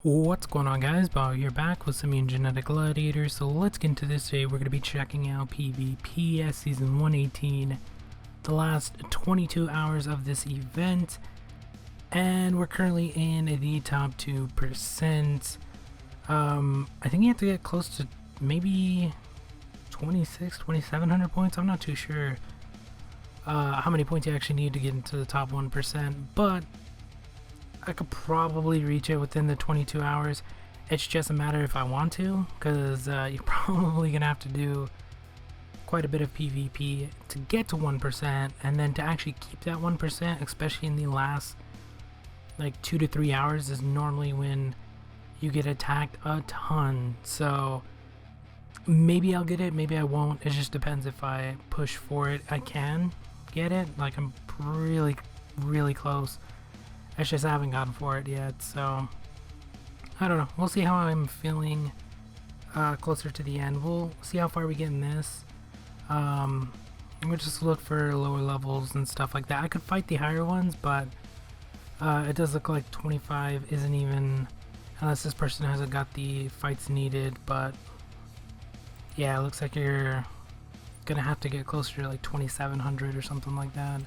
What's going on, guys? Bio here, back with some genetic gladiators. So let's get into this today. We're going to be checking out PvP as season 118, the last 22 hours of this event, and we're currently in the top 2%. I think you have to get close to maybe 2,700 points. I'm not too sure how many points you actually need to get into the top 1%, but I could probably reach it within the 22 hours. It's just a matter if I want to, because you're probably gonna have to do quite a bit of PvP to get to 1%, and then to actually keep that 1%, especially in the last like 2 to 3 hours, is normally when you get attacked a ton. So maybe I'll get it, maybe I won't. It just depends. If I push for it, I can get it. Like, I'm really close. It's just I haven't gotten for it yet, so I don't know. We'll see how I'm feeling closer to the end. We'll see how far we get in this. We'll just look for lower levels and stuff like that. I could fight the higher ones, but it does look like 25 isn't even, unless this person hasn't got the fights needed. But yeah, it looks like you're gonna have to get closer to like 2,700 or something like that.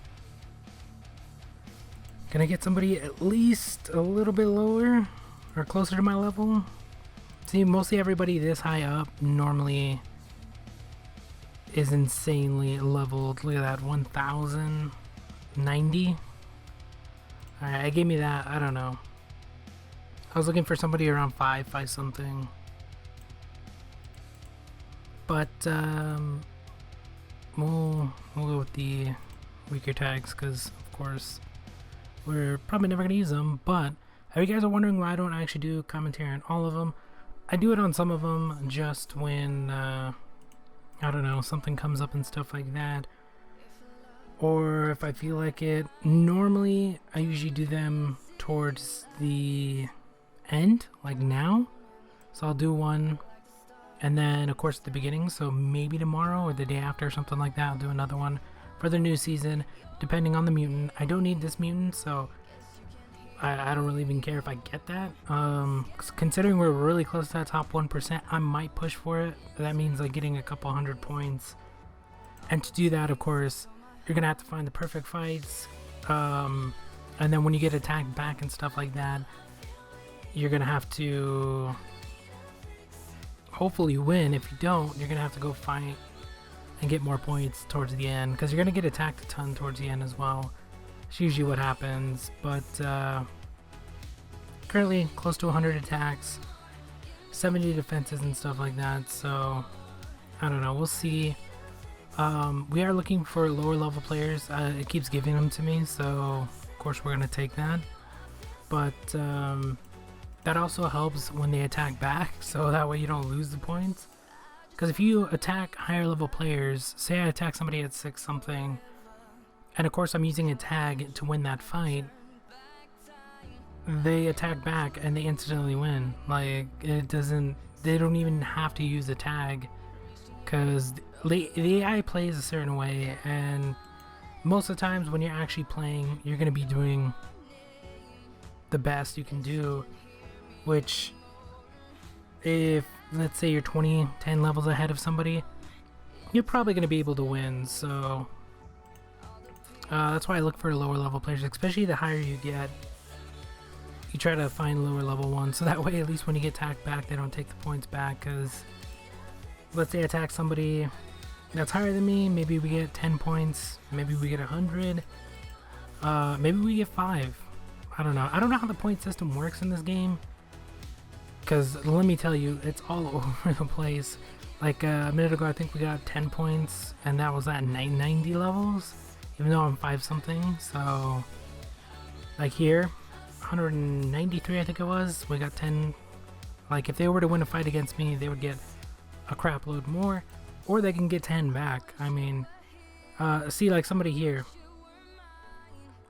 Can I get somebody at least a little bit lower or closer to my level? See, mostly everybody this high up normally is insanely leveled. Look at that, 1,090. Alright, it gave me that. I don't know. I was looking for somebody around 5 something. But we'll go with the weaker tags, because of course we're probably never going to use them. But if you guys are wondering why I don't actually do commentary on all of them, I do it on some of them just when, I don't know, something comes up and stuff like that. Or if I feel like it. Normally, I usually do them towards the end, like now. So I'll do one, and then of course at the beginning. So maybe tomorrow or the day after or something like that, I'll do another one for the new season, depending on the mutant. I don't need this mutant, so I don't really even care if I get that. Considering we're really close to that top 1%, I might push for it. That means like getting a couple hundred points. And to do that, of course, you're gonna have to find the perfect fights. And then when you get attacked back and stuff like that, you're gonna have to hopefully win. If you don't, you're gonna have to go fight and get more points towards the end, because you're gonna get attacked a ton towards the end as well. It's usually what happens. But currently close to 100 attacks, 70 defenses and stuff like that. So I don't know, we'll see. We are looking for lower level players. It keeps giving them to me, so of course we're gonna take that. But that also helps when they attack back, so that way you don't lose the points. Because if you attack higher level players, say I attack somebody at 6 something, and of course I'm using a tag to win that fight, they attack back and they instantly win. Like, it doesn't, they don't even have to use a tag, because the AI plays a certain way, and most of the times when you're actually playing, you're going to be doing the best you can do, which, if let's say you're 10 levels ahead of somebody, you're probably going to be able to win. So that's why I look for lower level players, especially the higher you get. You try to find lower level ones, so that way at least when you get attacked back, they don't take the points back. Because let's say I attack somebody that's higher than me, maybe we get 10 points, maybe we get 100, maybe we get 5. I don't know how the point system works in this game, because let me tell you, it's all over the place. Like a minute ago, I think we got 10 points, and that was at 990 levels, even though I'm 5 something. So like here, 193 I think it was, we got 10. Like, if they were to win a fight against me, they would get a crap load more, or they can get 10 back. I mean, see, like somebody here,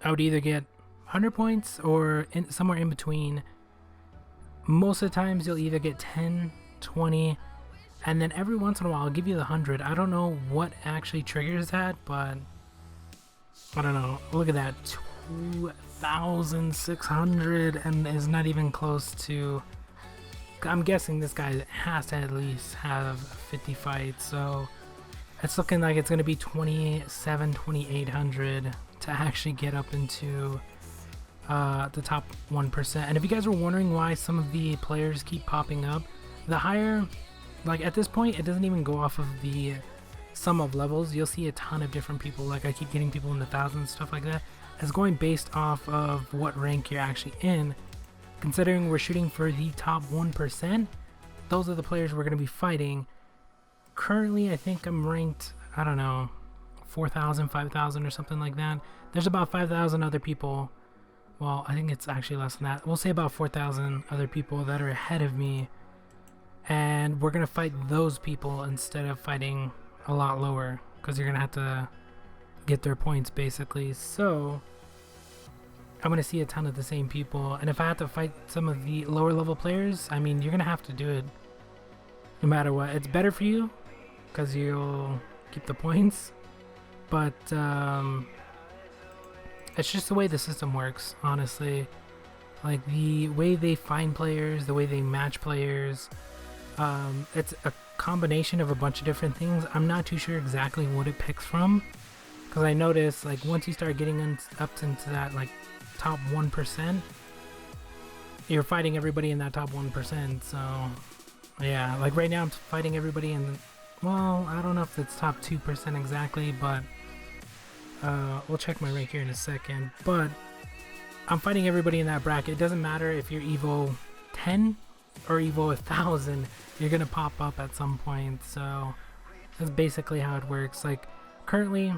I would either get 100 points or somewhere in between. Most of the times you'll either get 10, 20, and then every once in a while I'll give you the 100. I don't know what actually triggers that, but I don't know. Look at that, 2,600 and is not even close to. I'm guessing this guy has to at least have 50 fights, so it's looking like it's going to be 2,800 to actually get up into the top 1%. And if you guys were wondering why some of the players keep popping up, the higher, like at this point, it doesn't even go off of the sum of levels. You'll see a ton of different people, like I keep getting people in the thousands, stuff like that. It's going based off of what rank you're actually in. Considering we're shooting for the top 1%, those are the players we're going to be fighting. Currently, I think I'm ranked, I don't know, 4,000, 5,000 or something like that. There's about 5,000 other people. Well, I think it's actually less than that. We'll say about 4,000 other people that are ahead of me. And we're going to fight those people instead of fighting a lot lower, because you're going to have to get their points basically. So I'm going to see a ton of the same people. And if I have to fight some of the lower level players, I mean, you're going to have to do it no matter what. It's better for you because you'll keep the points. But it's just the way the system works, honestly. Like the way they find players, the way they match players, it's a combination of a bunch of different things. I'm not too sure exactly what it picks from, because I noticed like once you start getting up into that like top 1%, you're fighting everybody in that top 1%. So yeah, like right now I'm fighting everybody in, well, I don't know if it's top 2% exactly, but we'll check my rank here in a second. But I'm fighting everybody in that bracket. It doesn't matter if you're Evo 10 or Evo 1000, you're gonna pop up at some point. So that's basically how it works. Like currently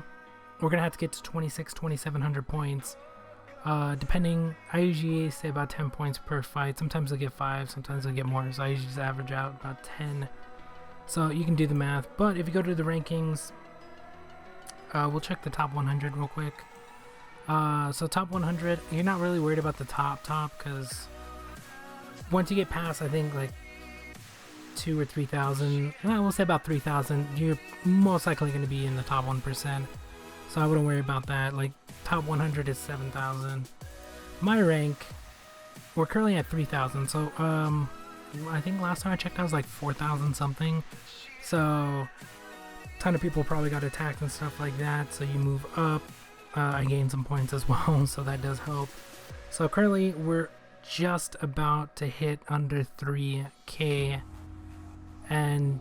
we're gonna have to get to 2,700 points, depending. I usually say about 10 points per fight. Sometimes I'll get 5, sometimes I'll get more, so I usually just average out about 10. So you can do the math. But if you go to the rankings, we'll check the top 100 real quick. So top 100, you're not really worried about the top because once you get past, I think like 2,000 or 3,000, we'll say about 3,000, you're most likely going to be in the top 1%. So I wouldn't worry about that. Like top 100 is 7,000. My rank, we're currently at 3,000. So I think last time I checked I was like 4,000 something. So a ton of people probably got attacked and stuff like that. So you move up. I gained some points as well, so that does help. So currently we're just about to hit under 3K, and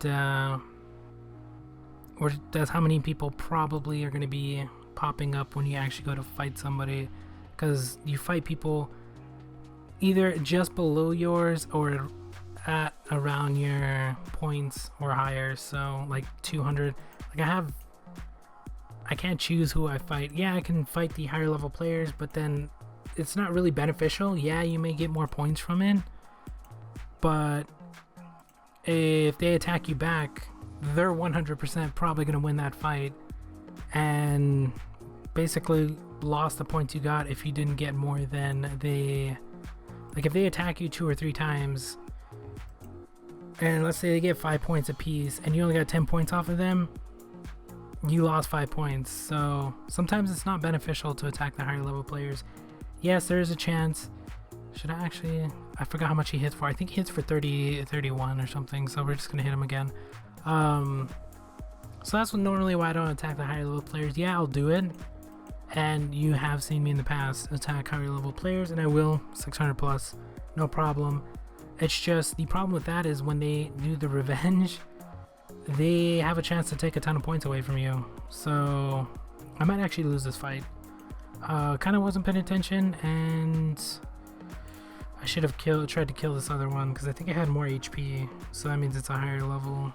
that's how many people probably are going to be popping up when you actually go to fight somebody, because you fight people either just below yours or at around your points or higher. So like 200, like I can't choose who I fight. Yeah, I can fight the higher level players, but then it's not really beneficial. Yeah, you may get more points from it, but if they attack you back, they're 100% probably going to win that fight and basically lost the points you got if you didn't get more than like if they attack you 2 or 3 times and let's say they get 5 points apiece and you only got 10 points off of them, you lost 5 points. So sometimes it's not beneficial to attack the higher level players. Yes, there is a chance. Should I actually, I forgot how much he hits for. I think he hits for 31 or something, so we're just gonna hit him again. So that's normally why I don't attack the higher level players. Yeah, I'll do it, and you have seen me in the past attack higher level players, and I will 600 plus, no problem. It's just the problem with that is when they do the revenge, they have a chance to take a ton of points away from you. So I might actually lose this fight. Kind of wasn't paying attention, and I should have tried to kill this other one because I think it had more HP, so that means it's a higher level.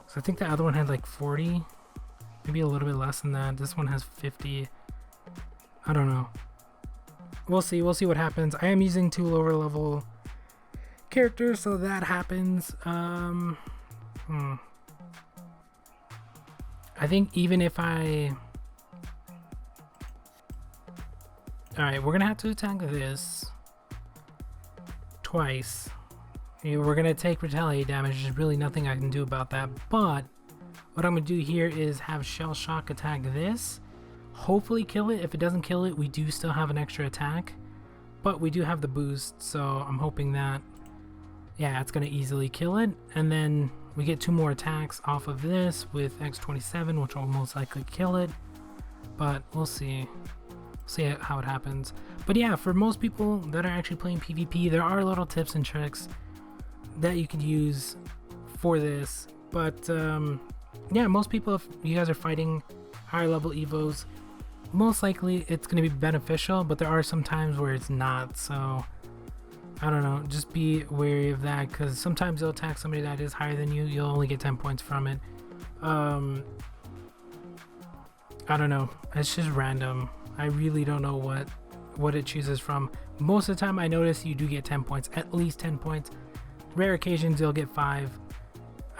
So I think the other one had like 40, maybe a little bit less than that. This one has 50. I don't know. We'll see what happens. I am using 2 lower level characters, so that happens. I think even if alright, we're gonna have to attack this twice. We're gonna take retaliate damage. There's really nothing I can do about that, but what I'm gonna do here is have Shell Shock attack this. hopefully kill it. If it doesn't kill it, we do still have an extra attack, but we do have the boost, so I'm hoping that, yeah, it's gonna easily kill it. And then we get 2 more attacks off of this with X27, which will most likely kill it, but we'll see how it happens. But yeah, for most people that are actually playing PvP, there are little tips and tricks that you could use for this. But yeah, most people, if you guys are fighting higher level evos, most likely it's going to be beneficial, but there are some times where it's not. So I don't know, just be wary of that, because sometimes you'll attack somebody that is higher than you, you'll only get 10 points from it. I don't know, it's just random. I really don't know what it chooses from. Most of the time I notice you do get 10 points, at least 10 points. Rare occasions you'll get 5.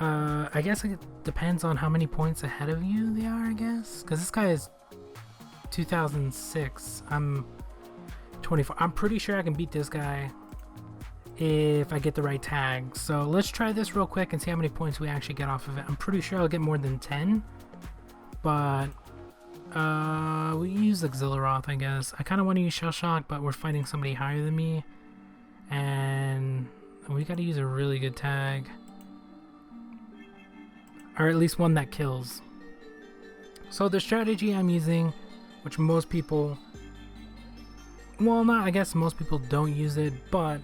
I guess it depends on how many points ahead of you they are, I guess, because this guy is 2006, I'm 24. I'm pretty sure I can beat this guy if I get the right tag. So let's try this real quick and see how many points we actually get off of it. I'm pretty sure I'll get more than 10, but we use Auxiliaroth, I guess. I kind of want to use Shell Shock, but we're fighting somebody higher than me, and we got to use a really good tag, or at least one that kills. So the strategy I'm using, which most people, well, not, I guess most people don't use it, but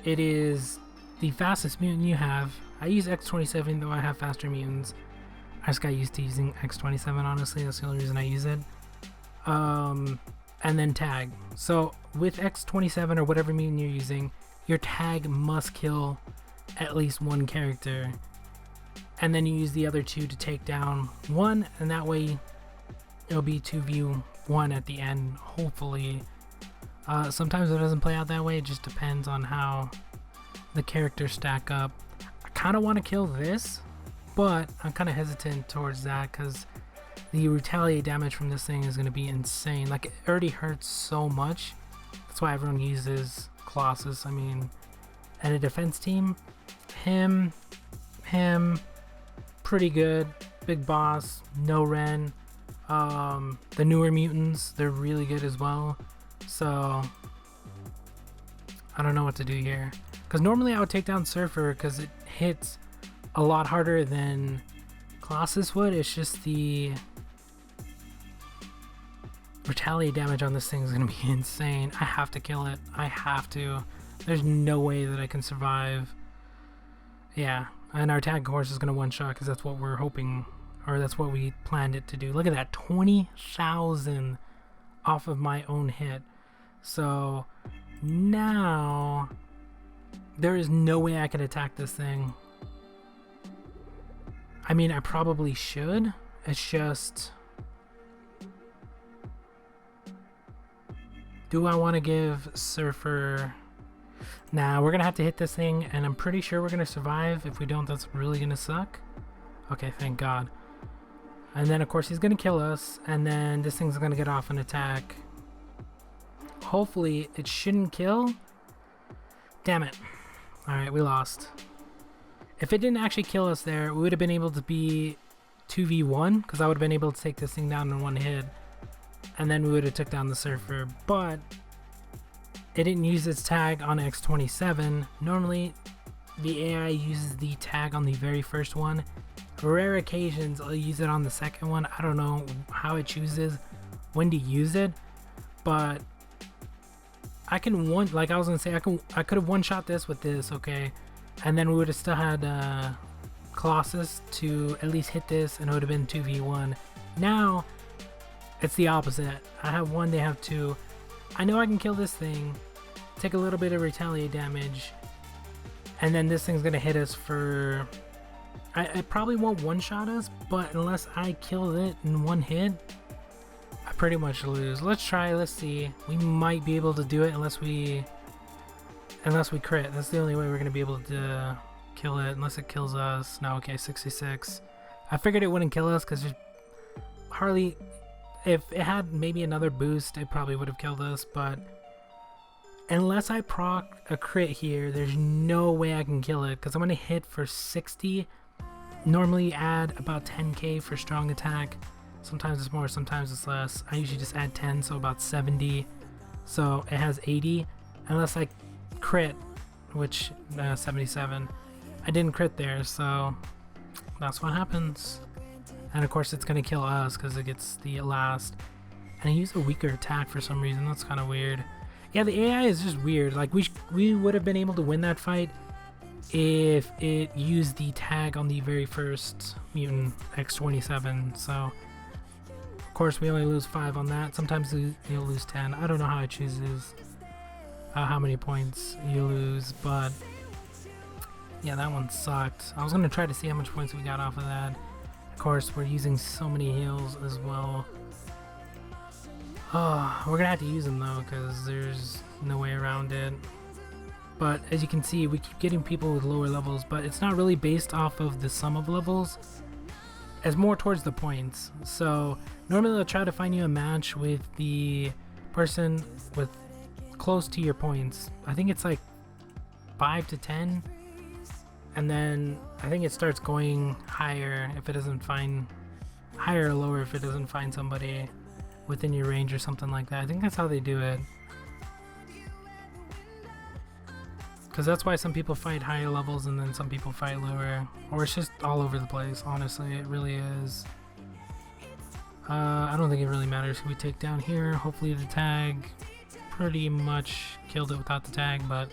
it is the fastest mutant you have. I use X27, though I have faster mutants. I just got used to using X27, honestly. That's the only reason I use it. And then tag. So with X27 or whatever mutant you're using, your tag must kill at least one character. And then you use the other 2 to take down one, and that way it'll be 2v1 at the end, hopefully. Sometimes it doesn't play out that way. It just depends on how the characters stack up. I kind of want to kill this, but I'm kind of hesitant towards that because the retaliate damage from this thing is going to be insane. Like, it already hurts so much. That's why everyone uses Colossus. I mean, and a defense team, him, pretty good. Big boss, no Ren. The newer mutants, they're really good as well. So I don't know what to do here, because normally I would take down Surfer because it hits a lot harder than Colossus would. It's just the retaliate damage on this thing is going to be insane. I have to kill it. I have to. There's no way that I can survive. Yeah, and our tag course is going to one-shot because that's what we're hoping, or that's what we planned it to do. Look at that, 20,000 off of my own hit. So now there is no way I can attack this thing. I mean, I probably should. It's just, do I want to give Surfer? Nah, we're gonna have to hit this thing, and I'm pretty sure we're gonna survive. If we don't, that's really gonna suck. Okay, thank God. And then of course he's gonna kill us, and then this thing's gonna get off an attack. Hopefully it shouldn't kill. Damn it. Alright, we lost. If it didn't actually kill us there, we would have been able to be 2v1, because I would have been able to take this thing down in one hit, and then we would have took down the Surfer. But it didn't use its tag on X27. Normally the AI uses the tag on the very first one. Rare occasions I'll use it on the second one. I don't know how it chooses when to use it, but I can like I was gonna say, I could have one-shot this with this, okay, and then we would have still had Colossus to at least hit this, and it would have been 2v1. Now it's the opposite. I have 1, they have 2. I know I can kill this thing, take a little bit of retaliate damage, and then this thing's gonna hit us for, I probably won't one-shot us, but unless I kill it in one hit, I pretty much lose. Let's try, let's see. We might be able to do it unless we crit. That's the only way we're gonna be able to kill it, unless it kills us. No, okay, 66. I figured it wouldn't kill us because there's hardly, if it had maybe another boost, it probably would have killed us, but unless I proc a crit here, there's no way I can kill it, because I'm going to hit for 60. Normally add about 10k for strong attack. Sometimes it's more, sometimes it's less. I usually just add 10, so about 70. So it has 80, unless I crit, which 77. I didn't crit there, so that's what happens. And of course it's gonna kill us because it gets the last. And I use a weaker attack for some reason. That's kind of weird. Yeah, the AI is just weird. Like we would have been able to win that fight if it used the tag on the very first mutant X27. So of course we only lose 5 on that. Sometimes you'll lose 10. I don't know how it chooses how many points you lose, but yeah, that one sucked. I was gonna try to see how much points we got off of that. Of course, we're using so many heals as well. Oh, we're gonna have to use them though, because there's no way around it. But as you can see, we keep getting people with lower levels, but it's not really based off of the sum of levels. It's more towards the points. So normally they'll try to find you a match with the person with close to your points. I think it's like 5 to 10. And then I think it starts going higher if it doesn't find, higher or lower if it doesn't find somebody within your range or something like that. I think that's how they do it. Because that's why some people fight higher levels and then some people fight lower. Or it's just all over the place, honestly. It really is. I don't think it really matters who we take down here. Hopefully the tag pretty much killed it without the tag, but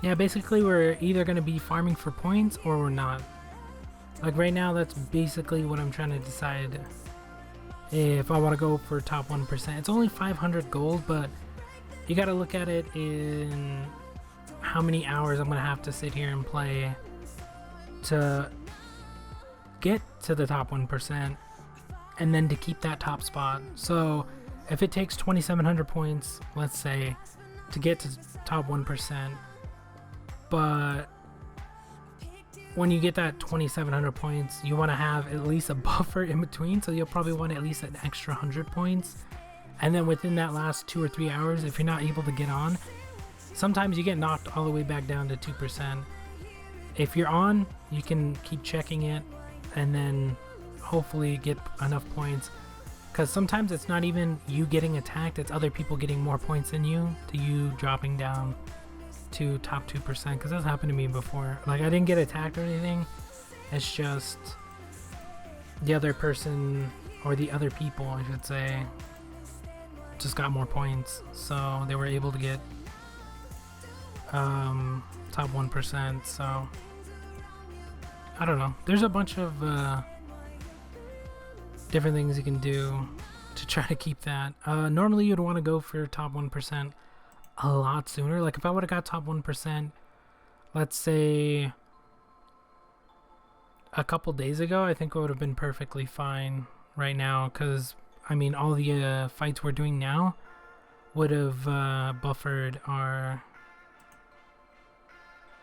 yeah, basically we're either going to be farming for points or we're not. Like right now, that's basically what I'm trying to decide if I want to go for top 1%. It's only 500 gold, but you got to look at it in how many hours I'm going to have to sit here and play to get to the top 1% and then to keep that top spot. So if it takes 2,700 points, let's say, to get to top 1%, but when you get that 2,700 points, you want to have at least a buffer in between, so you'll probably want at least an extra 100 points. And then within that last 2 or 3 hours, if you're not able to get on, sometimes you get knocked all the way back down to 2%. If you're on, you can keep checking it and then hopefully get enough points. Because sometimes it's not even you getting attacked, it's other people getting more points than you, to you dropping down to top 2%, because that's happened to me before. Like, I didn't get attacked or anything, it's just the other person, or the other people I should say, just got more points, so they were able to get top 1%. So I don't know, there's a bunch of different things you can do to try to keep that. Normally you'd want to go for top 1% a lot sooner. Like if I would have got top 1%, let's say a couple days ago, I think it would have been perfectly fine right now, because I mean all the fights we're doing now would have buffered our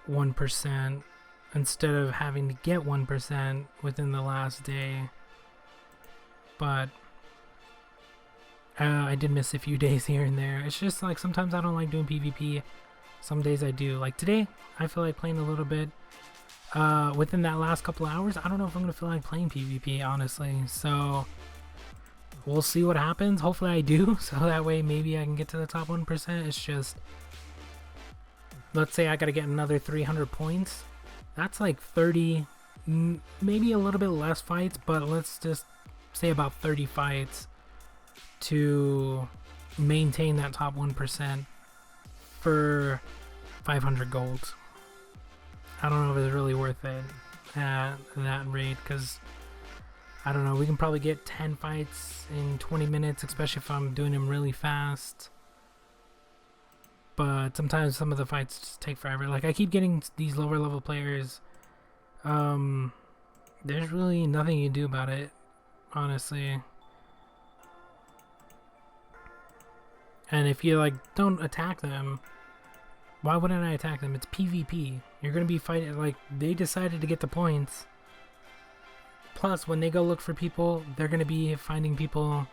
1% instead of having to get 1% within the last day. But I did miss a few days here and there. It's just like sometimes I don't like doing PvP. Some days I do. Like today, I feel like playing a little bit. Within that last couple of hours, I don't know if I'm going to feel like playing PvP, honestly. So we'll see what happens. Hopefully I do. So that way maybe I can get to the top 1%. It's just, let's say I got to get another 300 points. That's like 30, maybe a little bit less fights, but let's just say about 30 fights to maintain that top 1% for 500 gold. I don't know if it's really worth it at that rate, because I don't know, we can probably get 10 fights in 20 minutes, especially if I'm doing them really fast. But sometimes some of the fights just take forever. Like I keep getting these lower level players. There's really nothing you can do about it, honestly. And if you like don't attack them, why wouldn't I attack them? It's PvP. You're gonna be fighting, like they decided to get the points. Plus when they go look for people, they're gonna be finding people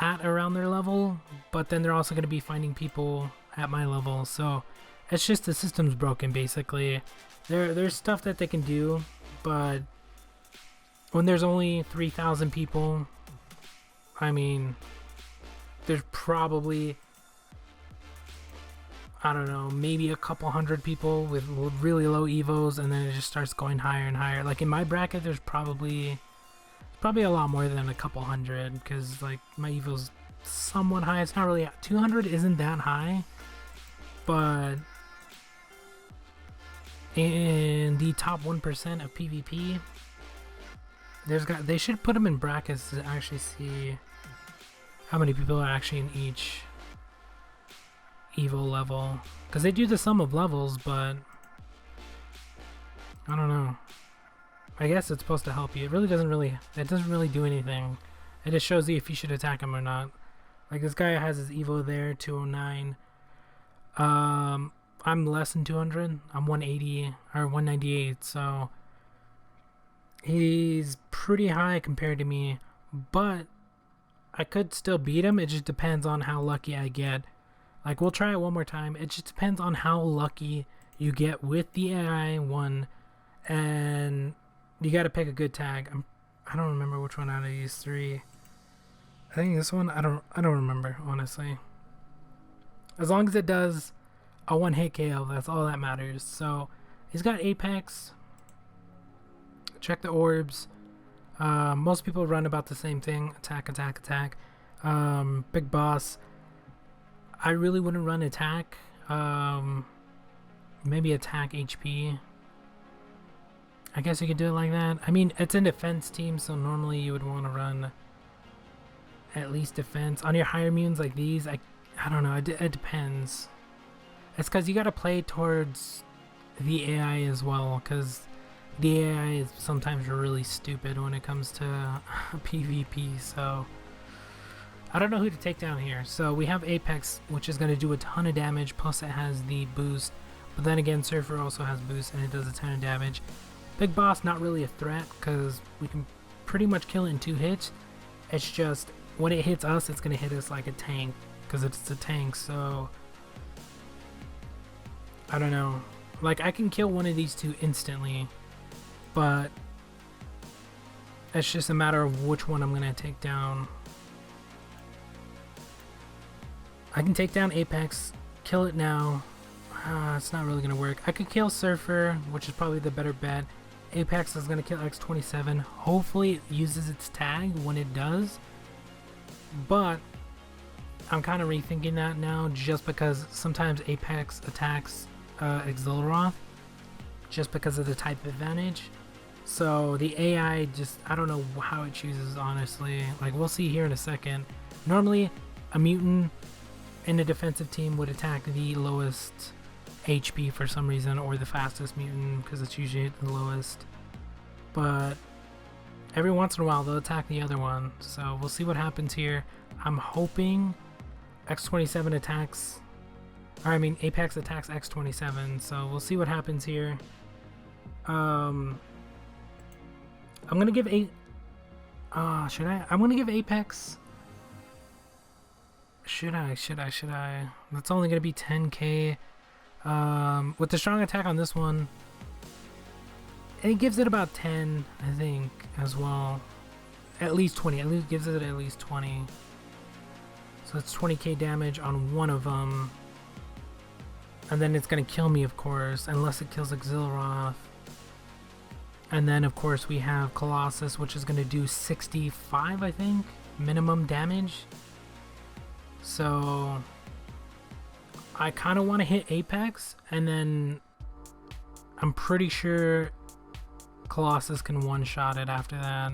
at around their level, but then they're also gonna be finding people at my level. So it's just the system's broken basically. There's stuff that they can do, but when there's only 3,000 people, I mean, there's probably, I don't know, maybe a couple hundred people with really low evos, and then it just starts going higher and higher. Like in my bracket, there's probably a lot more than a couple hundred, because like my evo's somewhat high. It's not really 200 isn't that high, but in the top 1% of PvP, they should put them in brackets to actually see how many people are actually in each Evo level, because they do the sum of levels, but I don't know. I guess it's supposed to help you. It doesn't really do anything. It just shows you if you should attack him or not. Like this guy has his Evo there, 209. I'm less than 200. I'm 180 or 198, so he's pretty high compared to me, but I could still beat him. It just depends on how lucky I get. Like, we'll try it one more time. It just depends on how lucky you get with the AI one, and you got to pick a good tag. I don't remember which one out of these three. I think this one. I don't remember, honestly. As long as it does a one-hit KO, that's all that matters. So he's got Apex. Check the orbs. Most people run about the same thing: attack, attack, attack. Big boss. I really wouldn't run attack. Maybe attack HP. I guess you could do it like that. I mean, it's a defense team, so normally you would want to run at least defense. On your higher mutants like these, I don't know. It depends. It's because you got to play towards the AI as well, because the AI is sometimes really stupid when it comes to PvP, so I don't know who to take down here. So we have Apex, which is going to do a ton of damage, plus it has the boost, but then again Surfer also has boost and it does a ton of damage. Big Boss, not really a threat, because we can pretty much kill it in 2 hits. It's just when it hits us, it's going to hit us like a tank, because it's a tank. So I don't know, like I can kill one of these two instantly, but it's just a matter of which one I'm going to take down. I can take down Apex, kill it now. It's not really going to work. I could kill Surfer, which is probably the better bet. Apex is going to kill X27. Hopefully it uses its tag when it does. But I'm kind of rethinking that now, just because sometimes Apex attacks Exilroth, just because of the type advantage. So the AI just, I don't know how it chooses, honestly. Like, we'll see here in a second. Normally, a mutant in a defensive team would attack the lowest HP for some reason, or the fastest mutant, because it's usually the lowest. But every once in a while they'll attack the other one, so we'll see what happens here. I'm hoping X27 attacks, or I mean Apex attacks X27, so we'll see what happens here. I'm gonna give I'm gonna give Apex. Should I? That's only gonna be 10k. With the strong attack on this one, it gives it about 10, I think, as well. At least 20. At least gives it at least 20. So it's 20k damage on one of them, and then it's gonna kill me, of course, unless it kills Exilroth. And then, of course, we have Colossus, which is gonna do 65, I think, minimum damage. So I kind of want to hit Apex, and then I'm pretty sure Colossus can one-shot it after that.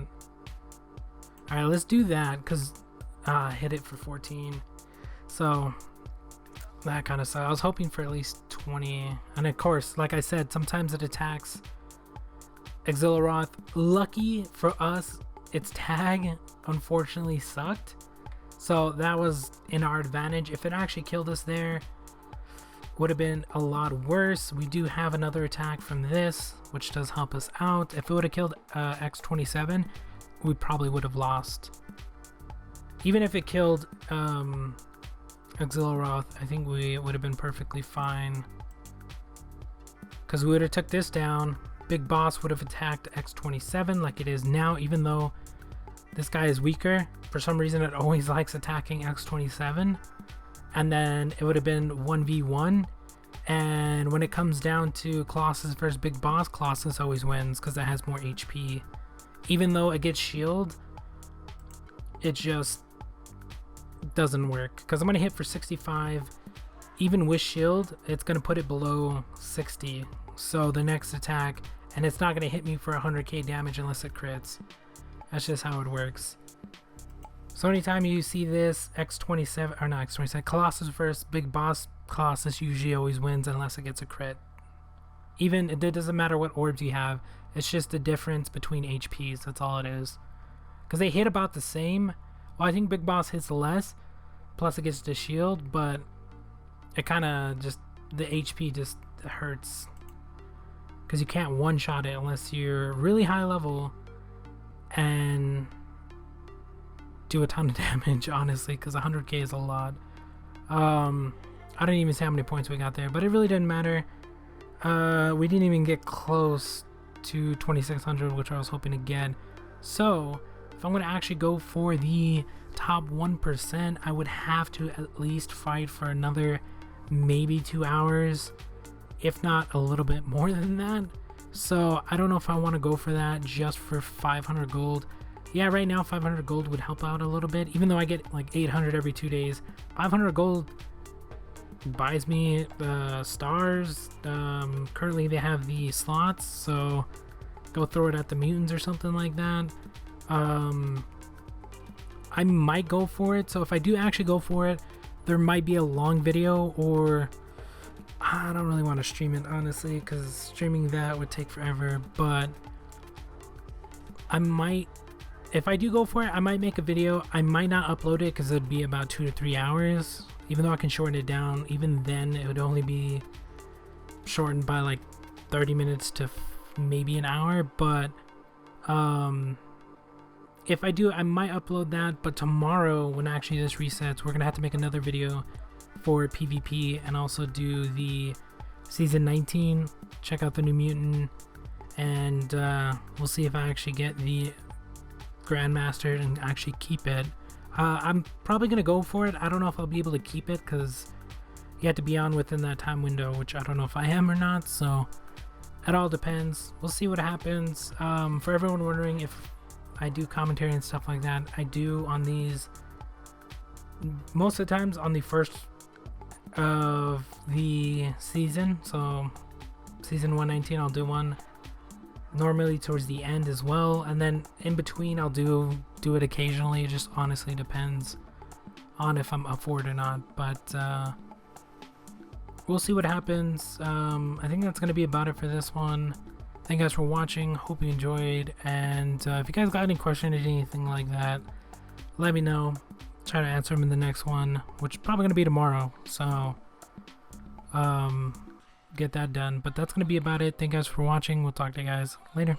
Alright, let's do that, because hit it for 14. So that kind of sucks. I was hoping for at least 20. And of course, like I said, sometimes it attacks Exilroth. Lucky for us, its tag unfortunately sucked. So that was in our advantage. If it actually killed us there, would have been a lot worse. We do have another attack from this, which does help us out. If it would have killed X27, we probably would have lost. Even if it killed Exilroth, I think we would have been perfectly fine, because we would have took this down. Big Boss would have attacked X27 like it is now, even though this guy is weaker. For some reason, it always likes attacking X27. And then it would have been 1v1. And when it comes down to Colossus versus Big Boss, Colossus always wins because it has more HP. Even though it gets shield, it just doesn't work. Because I'm going to hit for 65. Even with shield, it's going to put it below 60. So the next attack, and it's not going to hit me for 100k damage unless it crits. That's just how it works. So anytime you see this X27, or not X27, Colossus versus Big Boss, Colossus usually always wins unless it gets a crit. Even, it doesn't matter what orbs you have, it's just the difference between HPs, that's all it is. Because they hit about the same. Well, I think Big Boss hits less, plus it gets the shield, but it kind of just, the HP just hurts. Because you can't one-shot it unless you're really high level and do a ton of damage, honestly, because 100k is a lot. I don't even see how many points we got there, but it really didn't matter. We didn't even get close to 2600, which I was hoping to get. So if I'm going to actually go for the top 1%, I would have to at least fight for another maybe 2 hours, if not a little bit more than that. So I don't know if I want to go for that just for 500 gold. Yeah, right now 500 gold would help out a little bit, even though I get like 800 every 2 days. 500 gold buys me stars. Currently they have the slots, so go throw it at the mutants or something like that. I might go for it. So if I do actually go for it, there might be a long video, or I don't really want to stream it honestly, because streaming that would take forever. But I might, if I do go for it, I might make a video. I might not upload it because it'd be about 2 to 3 hours. Even though I can shorten it down, even then it would only be shortened by like 30 minutes to maybe an hour. But if I do, I might upload that. But tomorrow, when actually this resets, we're gonna have to make another video for PvP and also do the season 19, check out the new mutant, and we'll see if I actually get the Grandmaster and actually keep it. I'm probably gonna go for it. I don't know if I'll be able to keep it because you have to be on within that time window, which I don't know if I am or not, so it all depends. We'll see what happens. For everyone wondering if I do commentary and stuff like that, I do on these most of the times on the first of the season. So season 119 I'll do one, normally towards the end as well, and then in between I'll do it occasionally. It just honestly depends on if I'm up for it or not, but we'll see what happens. I think that's gonna be about it for this one. Thank you guys for watching, hope you enjoyed, and if you guys got any questions or anything like that, let me know. Try to answer them in the next one, which is probably gonna be tomorrow, so get that done. But that's gonna be about it. Thank you guys for watching. We'll talk to you guys later.